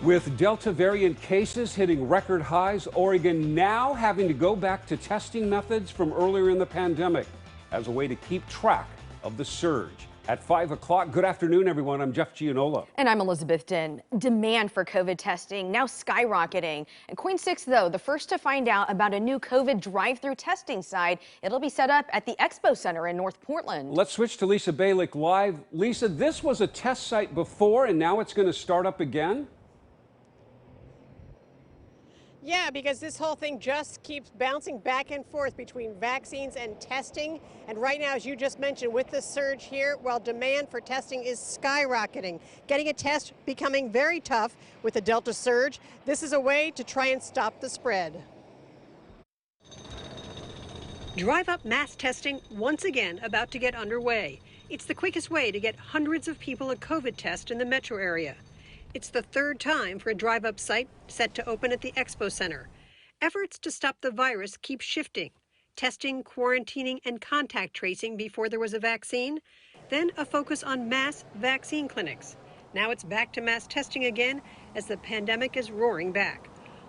With Delta variant cases hitting record highs, Oregon now having to go back to testing methods from earlier in the pandemic as a way to keep track of the surge. At 5 o'clock, good afternoon, everyone. I'm Jeff Gianola. And I'm Elizabeth Din. Demand for COVID testing now skyrocketing. And Queen 6, though, the first to find out about a new COVID drive-through testing site. It'll be set up at the Expo Center in North Portland. Let's switch to Lisa Balick live. Lisa, this was a test site before, and now it's going to start up again? Yeah, because this whole thing just keeps bouncing back and forth between vaccines and testing. And right now, as you just mentioned, with the surge here, well, demand for testing is skyrocketing. Getting a test becoming very tough with the Delta surge. This is a way to try and stop the spread. Drive-up mass testing once again about to get underway. It's the quickest way to get hundreds of people a COVID test in the metro area. It's the third time for a drive-up site set to open at the Expo Center. Efforts to stop the virus keep shifting. Testing, quarantining, and contact tracing before there was a vaccine. Then a focus on mass vaccine clinics. Now it's back to mass testing again as the pandemic is roaring back.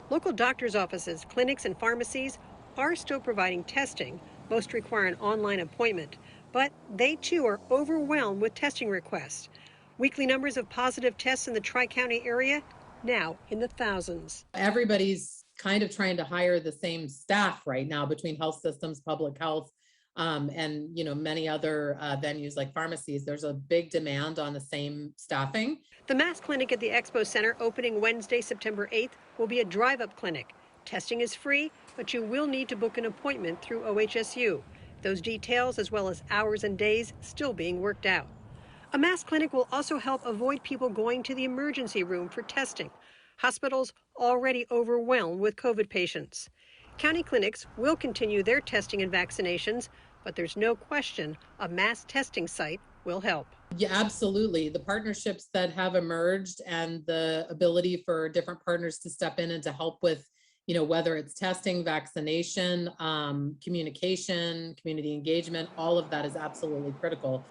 Local doctors' offices, clinics, and pharmacies are still providing testing. Most require an online appointment, but they too are overwhelmed with testing requests. Weekly numbers of positive tests in the Tri-County area now in the thousands. Everybody's kind of trying to hire the same staff right now between health systems, public health, and many other venues like pharmacies. There's a big demand on the same staffing. The mass clinic at the Expo Center, opening Wednesday, September 8th, will be a drive-up clinic. Testing is free, but you will need to book an appointment through OHSU. Those details, as well as hours and days, still being worked out. A mass clinic will also help avoid people going to the emergency room for testing. Hospitals already overwhelmed with COVID patients. County clinics will continue their testing and vaccinations, but there's no question a mass testing site will help. Yeah, absolutely. The partnerships that have emerged and the ability for different partners to step in and to help with, whether it's testing, vaccination, communication, community engagement, all of that is absolutely critical.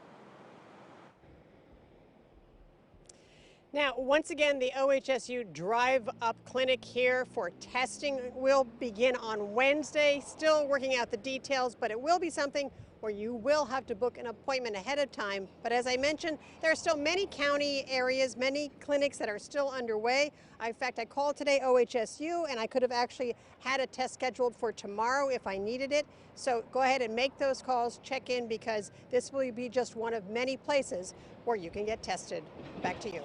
Now, once again, the OHSU drive-up clinic here for testing will begin on Wednesday. Still working out the details, but it will be something where you will have to book an appointment ahead of time. But as I mentioned, there are still many county areas, many clinics that are still underway. In fact, I called today OHSU, and I could have actually had a test scheduled for tomorrow if I needed it. So go ahead and make those calls, check in, because this will be just one of many places where you can get tested. Back to you.